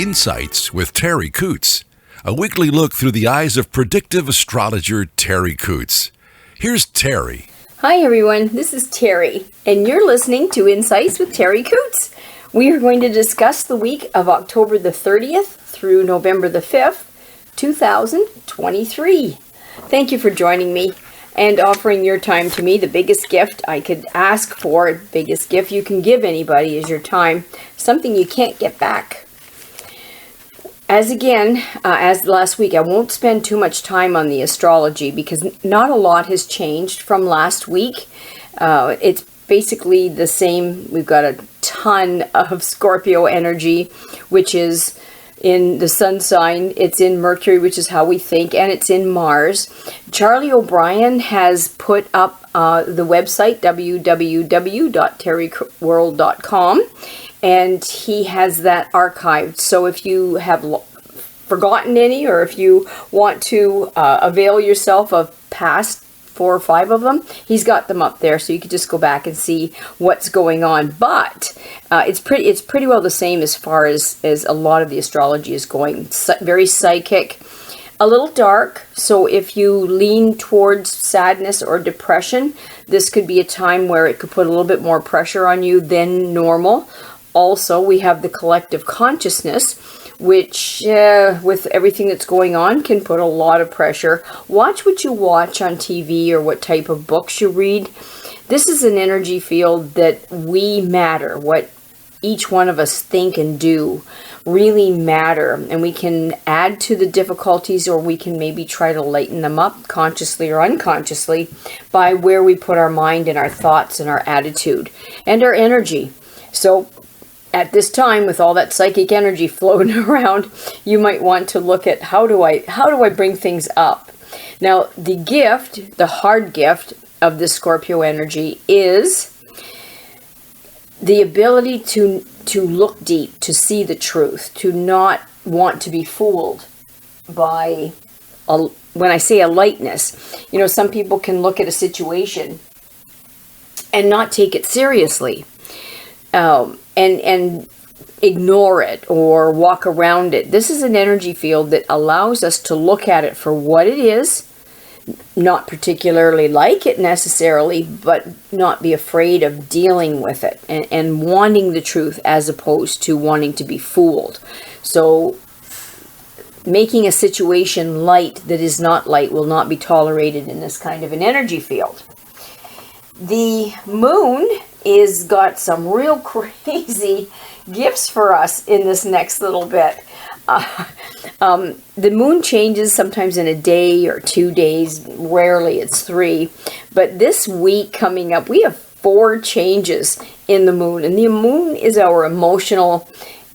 Insights with Terri Ep.144, a weekly look through the eyes of predictive astrologer Terri Ep.144. Here's Terri. Hi everyone, this is Terri, and you're listening to Insights with Terri Ep.144. We are going to discuss the week of October the 30th through November the 5th, 2023. Thank you for joining me and offering your time to me. The biggest gift I could ask for, biggest gift you can give anybody is your time, something you can't get back. As last week, I won't spend too much time on the astrology because not a lot has changed from last week. It's basically the same. We've got a ton of Scorpio energy, which is in the sun sign. It's in Mercury, which is how we think, and it's in Mars. Charlie O'Brien has put up the website, www.terriworld.com. And he has that archived. So if you have forgotten any, or if you want to avail yourself of past 4 or 5 of them, he's got them up there. So you can just go back and see what's going on. But it's pretty well the same as far as a lot of the astrology is going. Very psychic, a little dark. So if you lean towards sadness or depression, this could be a time where it could put a little bit more pressure on you than normal. Also, we have the collective consciousness, which, with everything that's going on, can put a lot of pressure. Watch what you watch on TV or what type of books you read. This is an energy field that we matter. What each one of us think and do really matter. And we can add to the difficulties, or we can maybe try to lighten them up consciously or unconsciously by where we put our mind and our thoughts and our attitude and our energy. So at this time, with all that psychic energy floating around, you might want to look at how do I bring things up. Now, the gift, the hard gift of this Scorpio energy is the ability to look deep, to see the truth, to not want to be fooled by, when I say a lightness, some people can look at a situation and not take it seriously. And ignore it or walk around it. This is an energy field that allows us to look at it for what it is, not particularly like it necessarily, but not be afraid of dealing with it and wanting the truth as opposed to wanting to be fooled. So making a situation light that is not light will not be tolerated in this kind of an energy field. The moon is got some real crazy gifts for us in this next little bit. The moon changes sometimes in a day or 2 days. Rarely it's 3. But this week coming up, we have 4 changes in the moon. And the moon is our emotional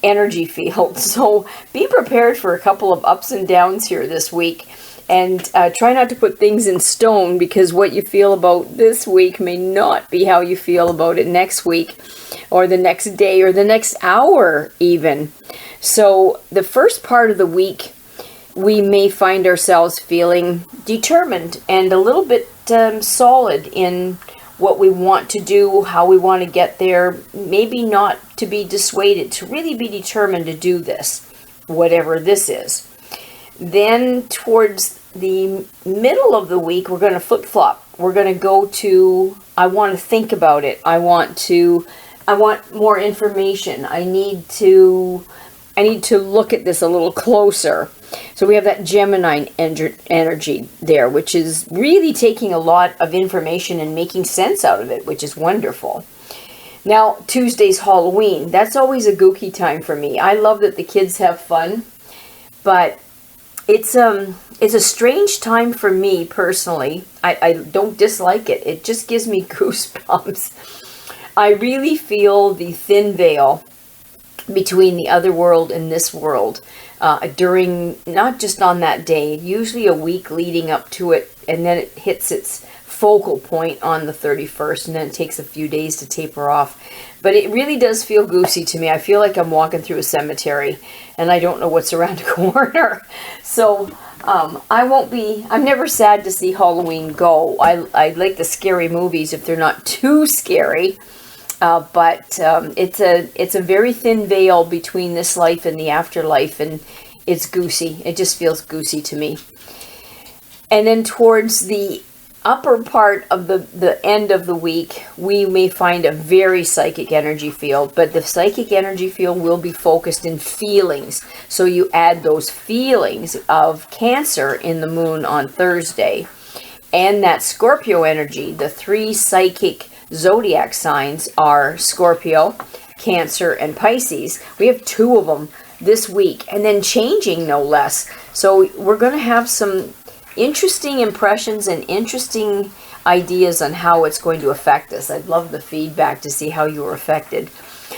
energy field. So be prepared for a couple of ups and downs here this week. And try not to put things in stone, because what you feel about this week may not be how you feel about it next week or the next day or the next hour even. So the first part of the week, we may find ourselves feeling determined and a little bit solid in what we want to do, how we want to get there, maybe not to be dissuaded, to really be determined to do this, whatever this is. Then towards the middle of the week, we're going to flip-flop. We're going to go to, I want to think about it. I want more information. I need to look at this a little closer. So we have that Gemini energy there, which is really taking a lot of information and making sense out of it, which is wonderful. Now, Tuesday's Halloween. That's always a gooky time for me. I love that the kids have fun, but it's a strange time for me personally. I don't dislike it. It just gives me goosebumps. I really feel the thin veil between the other world and this world during, not just on that day, usually a week leading up to it, and then it hits its focal point on the 31st, and then it takes a few days to taper off. But it really does feel goosey to me. I feel like I'm walking through a cemetery and I don't know what's around the corner. So I'm never sad to see Halloween go. I like the scary movies if they're not too scary. But it's a very thin veil between this life and the afterlife, and it's goosey. It just feels goosey to me. And then towards the upper part of the end of the week, we may find a very psychic energy field, but the psychic energy field will be focused in feelings. So you add those feelings of Cancer in the moon on Thursday, and that Scorpio energy. The 3 psychic zodiac signs are Scorpio, Cancer, and Pisces. We have 2 of them this week, and then changing no less. So we're going to have some interesting impressions and interesting ideas on how it's going to affect us. I'd love the feedback to see how you were affected.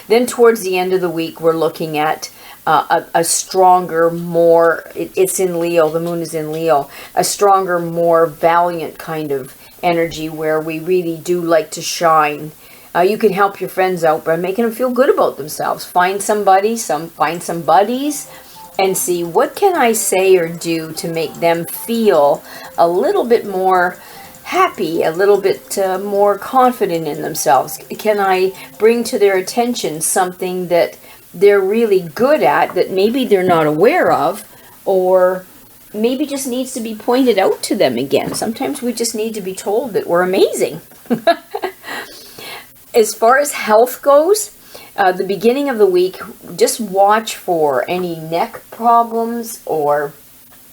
Then towards the end of the week, we're looking at a stronger, more, it's in Leo, the moon is in Leo, a stronger, more valiant kind of energy where we really do like to shine. You can help your friends out by making them feel good about themselves. Find somebody, find some buddies, and see what can I say or do to make them feel a little bit more happy, a little bit more confident in themselves. Can I bring to their attention something that they're really good at that maybe they're not aware of, or maybe just needs to be pointed out to them again. Sometimes we just need to be told that we're amazing. As far as health goes, the beginning of the week, just watch for any neck problems, or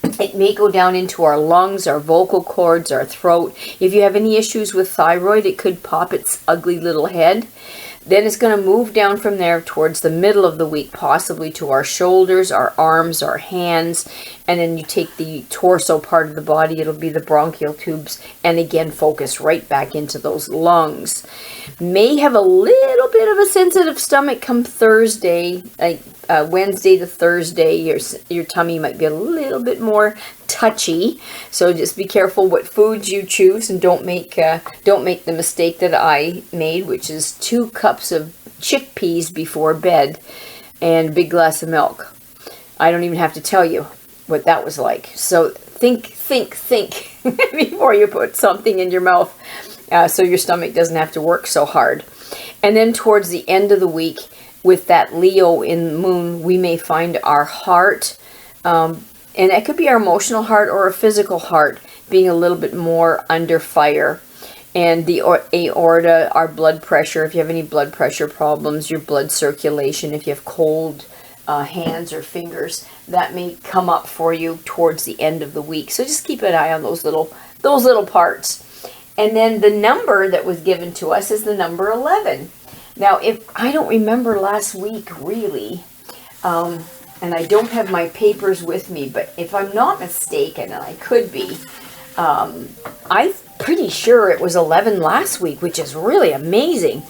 it may go down into our lungs, our vocal cords, our throat. If you have any issues with thyroid, it could pop its ugly little head. Then it's going to move down from there towards the middle of the week, possibly to our shoulders, our arms, our hands. And then you take the torso part of the body, it'll be the bronchial tubes, and again focus right back into those lungs. May have a little bit of a sensitive stomach come Thursday, like Wednesday to Thursday. Your tummy might be a little bit more touchy, so just be careful what foods you choose, and don't make the mistake that I made, which is 2 cups of chickpeas before bed and a big glass of milk. I don't even have to tell you what that was like. So think before you put something in your mouth, so your stomach doesn't have to work so hard. And then towards the end of the week, with that Leo in the moon, we may find our heart, and it could be our emotional heart or a physical heart, being a little bit more under fire. And the aorta, our blood pressure, if you have any blood pressure problems, your blood circulation, if you have cold hands or fingers, that may come up for you towards the end of the week. So just keep an eye on those little parts. And then the number that was given to us is the number 11. Now, if I don't remember last week really, and I don't have my papers with me, but if I'm not mistaken, and I could be, I'm pretty sure it was 11 last week, which is really amazing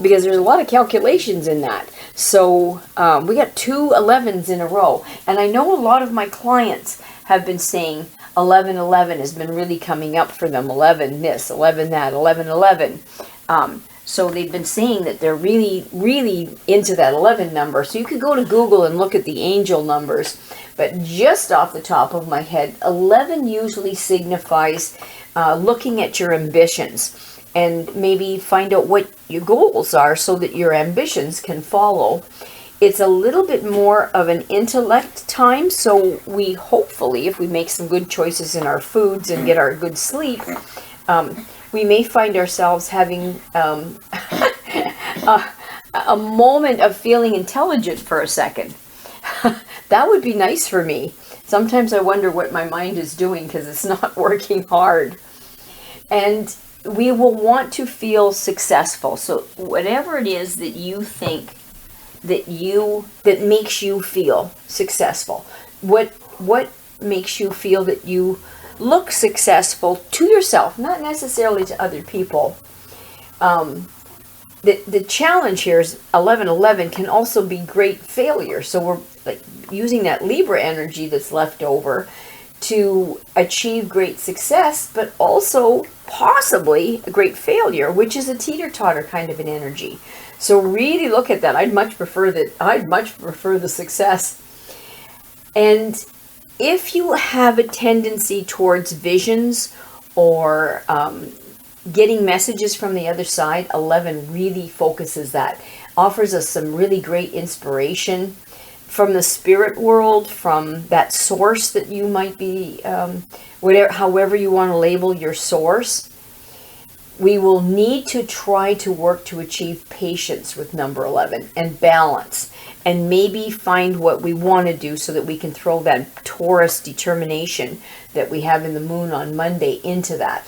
because there's a lot of calculations in that. So we got 2 11s in a row. And I know a lot of my clients have been saying 1111 has been really coming up for them. 11 this, 11 that, 1111. So they've been saying that they're really, really into that 11 number. So you could go to Google and look at the angel numbers. But just off the top of my head, 11 usually signifies looking at your ambitions and maybe find out what your goals are so that your ambitions can follow. It's a little bit more of an intellect time, so we hopefully, if we make some good choices in our foods and get our good sleep, we may find ourselves having a moment of feeling intelligent for a second. That would be nice for me. Sometimes I wonder what my mind is doing because it's not working hard. And we will want to feel successful. So whatever it is that you think that makes you feel successful, what makes you feel that you look successful to yourself, not necessarily to other people. The challenge here is 1111 can also be great failure. So we're like using that Libra energy that's left over to achieve great success, but also possibly a great failure, which is a teeter-totter kind of an energy. So really look at that. I'd much prefer the success. And if you have a tendency towards visions or getting messages from the other side, 11 really focuses that, offers us some really great inspiration from the spirit world, from that source that you might be, however you want to label your source. We will need to try to work to achieve patience with number 11 and balance, and maybe find what we want to do so that we can throw that Taurus determination that we have in the moon on Monday into that.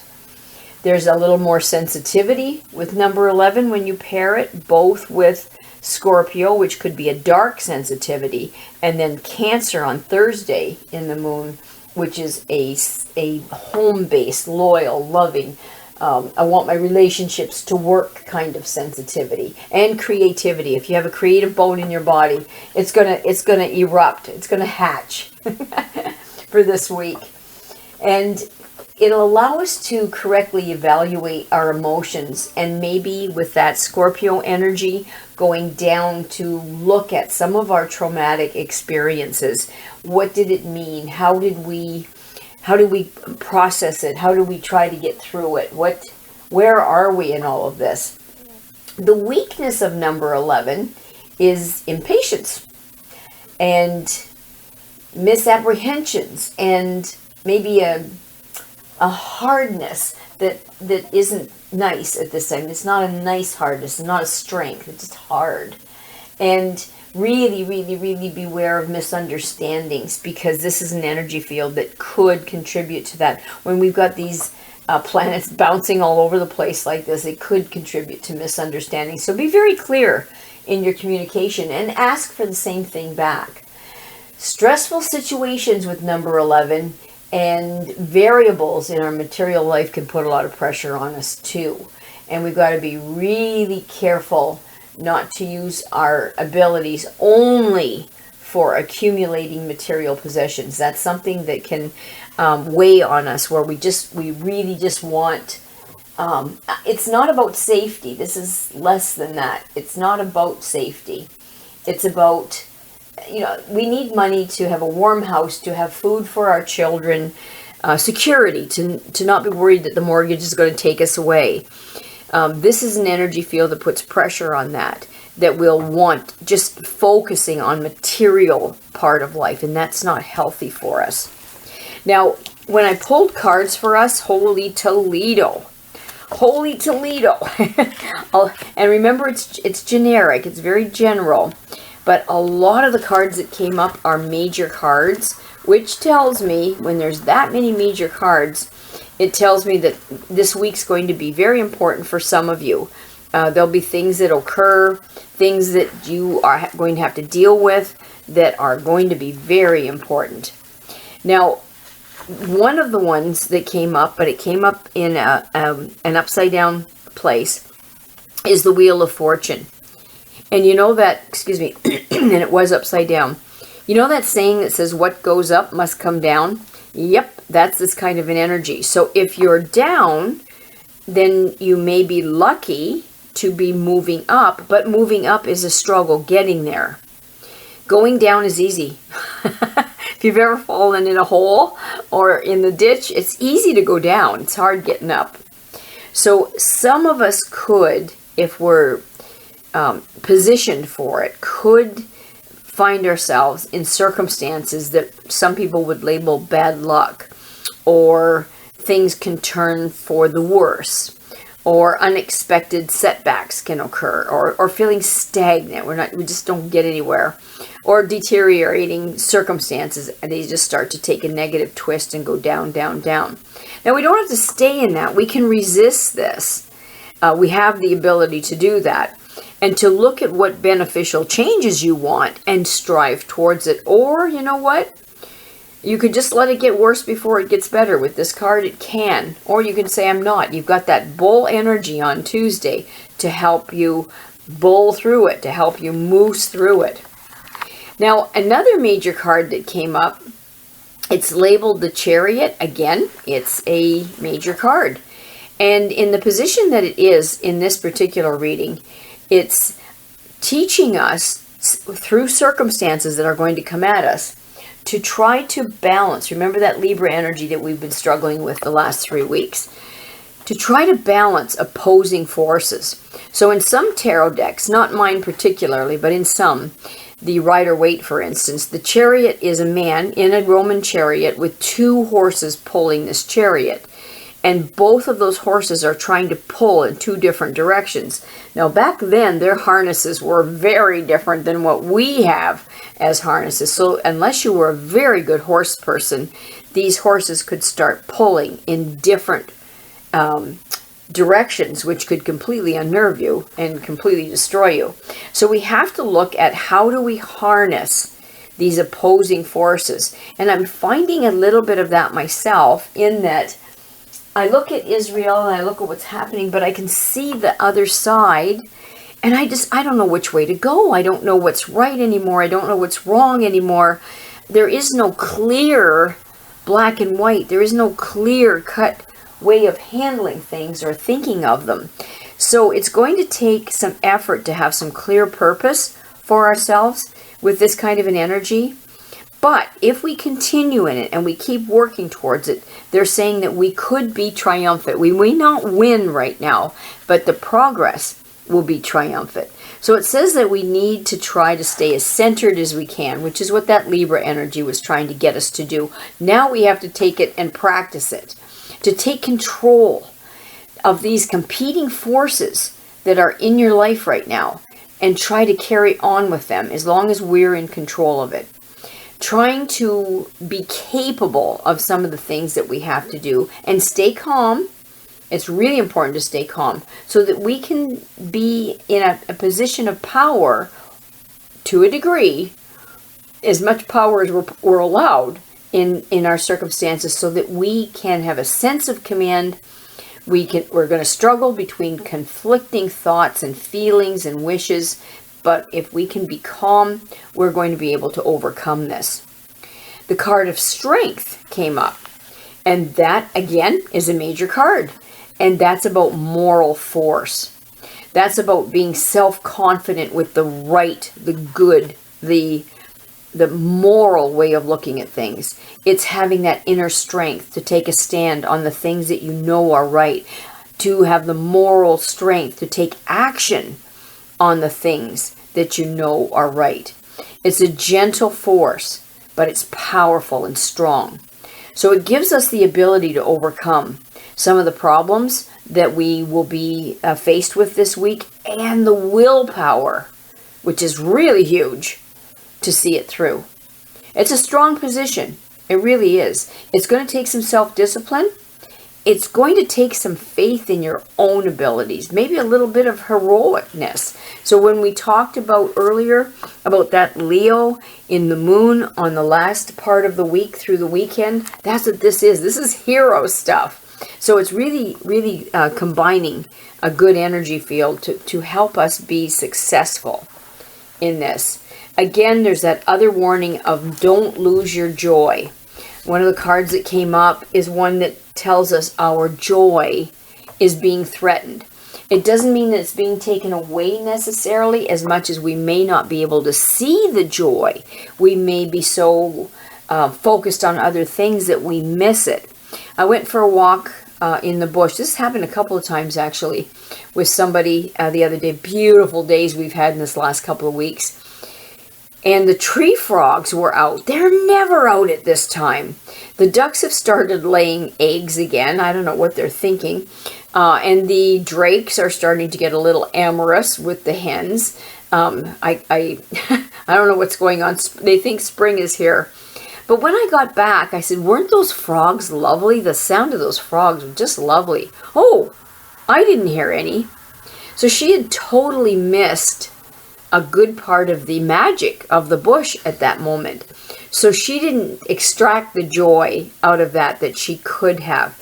There's a little more sensitivity with number 11 when you pair it both with Scorpio, which could be a dark sensitivity, and then Cancer on Thursday in the moon, which is a home-based, loyal, loving, I want my relationships to work kind of sensitivity, and creativity. If you have a creative bone in your body, it's gonna erupt. It's gonna hatch for this week, and it'll allow us to correctly evaluate our emotions, and maybe with that Scorpio energy going down to look at some of our traumatic experiences. What did it mean? How did we process it? How do we try to get through it? Where are we in all of this? The weakness of number 11 is impatience and misapprehensions, and maybe a hardness that isn't nice at this time. It's not a nice hardness. It's not a strength. It's just hard. And really, really, really beware of misunderstandings, because this is an energy field that could contribute to that. When we've got these planets bouncing all over the place like this, it could contribute to misunderstandings. So be very clear in your communication and ask for the same thing back. Stressful situations with number 11 and variables in our material life can put a lot of pressure on us too. And we've got to be really careful not to use our abilities only for accumulating material possessions. That's something that can weigh on us, where we really just want, it's not about safety. This is less than that. It's not about safety. It's about, we need money to have a warm house, to have food for our children, security, to not be worried that the mortgage is going to take us away. This is an energy field that puts pressure on that we'll want just focusing on material part of life, and that's not healthy for us. Now, when I pulled cards for us, Holy Toledo. And remember, it's generic, it's very general, but a lot of the cards that came up are major cards, which tells me when there's that many major cards, it tells me that this week's going to be very important for some of you. There'll be things that occur, things that you are going to have to deal with that are going to be very important. Now, one of the ones that came up, but it came up in an upside down place, is the Wheel of Fortune. And you know that, and it was upside down. You know that saying that says, what goes up must come down? Yep, that's this kind of an energy. So if you're down, then you may be lucky to be moving up, but moving up is a struggle getting there. Going down is easy. If you've ever fallen in a hole or in the ditch, it's easy to go down. It's hard getting up. So some of us could, if we're positioned for it, could find ourselves in circumstances that some people would label bad luck, or things can turn for the worse, or unexpected setbacks can occur, or feeling stagnant. We just don't get anywhere, or deteriorating circumstances, and they just start to take a negative twist and go down, down, down. Now, we don't have to stay in that. We can resist this. We have the ability to do that, and to look at what beneficial changes you want and strive towards it. Or, you know what? You could just let it get worse before it gets better. With this card, it can. Or you can say, I'm not. You've got that bull energy on Tuesday to help you bull through it, to help you moose through it. Now, another major card that came up, it's labeled the Chariot. Again, it's a major card. And in the position that it is in this particular reading, it's teaching us through circumstances that are going to come at us to try to balance. Remember that Libra energy that we've been struggling with the last 3 weeks. to try to balance opposing forces. So in some tarot decks, not mine particularly, but in some, the Rider-Waite, for instance, the chariot is a man in a Roman chariot with two horses pulling this chariot. And both of those horses are trying to pull in two different directions. Now, back then, their harnesses were very different than what we have as harnesses. So unless you were a very good horse person, these horses could start pulling in different directions, which could completely unnerve you and completely destroy you. So we have to look at how do we harness these opposing forces. And I'm finding a little bit of that myself, in that I look at Israel and I look at what's happening, but I can see the other side, and I don't know which way to go. I don't know what's right anymore. I don't know what's wrong anymore. There is no clear black and white. There is no clear cut way of handling things or thinking of them. So it's going to take some effort to have some clear purpose for ourselves with this kind of an energy. But if we continue in it and we keep working towards it, they're saying that we could be triumphant. We may not win right now, but the progress will be triumphant. So it says that we need to try to stay as centered as we can, which is what that Libra energy was trying to get us to do. Now we have to take it and practice it, to take control of these competing forces that are in your life right now and try to carry on with them as long as we're in control of it. Trying to be capable of some of the things that we have to do and stay calm. It's really important to stay calm so that we can be in a position of power to a degree, as much power as we're allowed in our circumstances, so that we can have a sense of command. We're going to struggle between conflicting thoughts and feelings and wishes, but if we can be calm, we're going to be able to overcome this. The card of strength came up, and that again is a major card, and that's about moral force. That's about being self-confident with the right, the good, the moral way of looking at things. It's having that inner strength to take a stand on the things that you know are right, to have the moral strength to take action on the things that you know are right. It's a gentle force, but it's powerful and strong. So it gives us the ability to overcome some of the problems that we will be faced with this week, and the willpower, which is really huge, to see it through. It's a strong position. It really is. It's going to take some self-discipline. It's going to take some faith in your own abilities, maybe a little bit of heroicness. So when we talked about earlier about that Leo in the moon on the last part of the week through the weekend, that's what this is. This is hero stuff. So it's really, really combining a good energy field to help us be successful in this. Again, there's that other warning of don't lose your joy. One of the cards that came up is one that tells us our joy is being threatened. It doesn't mean that it's being taken away necessarily, as much as we may not be able to see the joy. We may be so focused on other things that we miss it. I went for a walk in the bush. This happened a couple of times actually with somebody the other day. Beautiful days we've had in this last couple of weeks. And the tree frogs were out. They're never out at this time. The ducks have started laying eggs again. I don't know what they're thinking. And the drakes are starting to get a little amorous with the hens. I don't know what's going on. They think spring is here. But when I got back, I said, weren't those frogs lovely? The sound of those frogs was just lovely. Oh, I didn't hear any. So she had totally missed a good part of the magic of the bush at that moment. So she didn't extract the joy out of that she could have,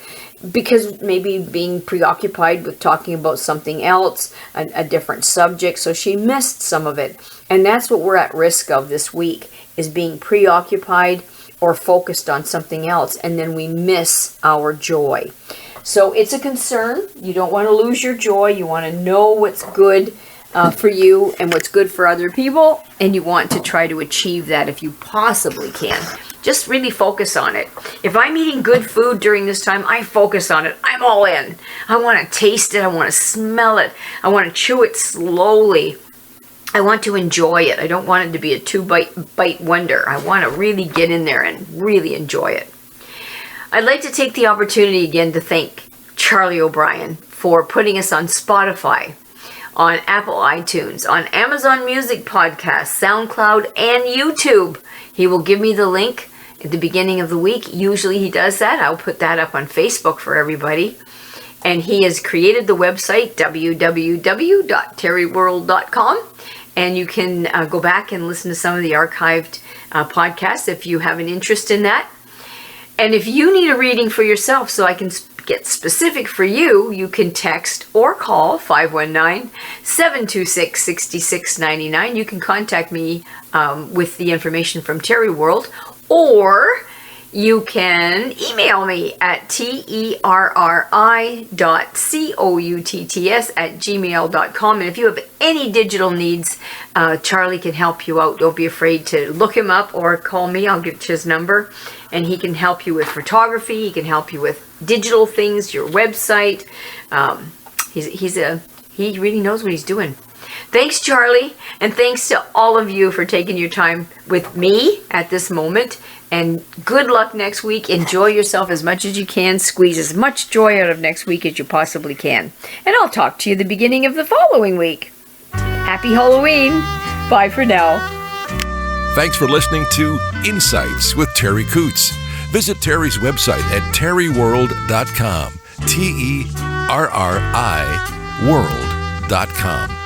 because maybe being preoccupied with talking about something else, a different subject, so she missed some of it. And that's what we're at risk of this week, is being preoccupied or focused on something else, and then we miss our joy. So it's a concern. You don't want to lose your joy. You want to know what's good for you and what's good for other people, and you want to try to achieve that if you possibly can. Just really focus on it. If I'm eating good food during this time, I focus on it. I'm all in. I want to taste it. I want to smell it. I want to chew it slowly. I want to enjoy it. I don't want it to be a two-bite wonder. I want to really get in there and really enjoy it. I'd like to take the opportunity again to thank Charlie O'Brien for putting us on Spotify, on Apple iTunes, on Amazon Music Podcasts, SoundCloud, and YouTube. He will give me the link at the beginning of the week. Usually he does that. I'll put that up on Facebook for everybody. And he has created the website, www.terriworld.com. And you can go back and listen to some of the archived podcasts if you have an interest in that. And if you need a reading for yourself so I can get specific for you, you can text or call 519-726-6699. You can contact me with the information from Terri World, or you can email me at terri.coutts@gmail.com. And if you have any digital needs, Charlie can help you out. Don't be afraid to look him up or call me. I'll give you his number. And he can help you with photography. He can help you with digital things, your website. He really knows what he's doing. Thanks, Charlie. And thanks to all of you for taking your time with me at this moment. And good luck next week. Enjoy yourself as much as you can. Squeeze as much joy out of next week as you possibly can. And I'll talk to you the beginning of the following week. Happy Halloween. Bye for now. Thanks for listening to Insights with Terri Coots. Visit Terri's website at terriworld.com. TERRI world.com.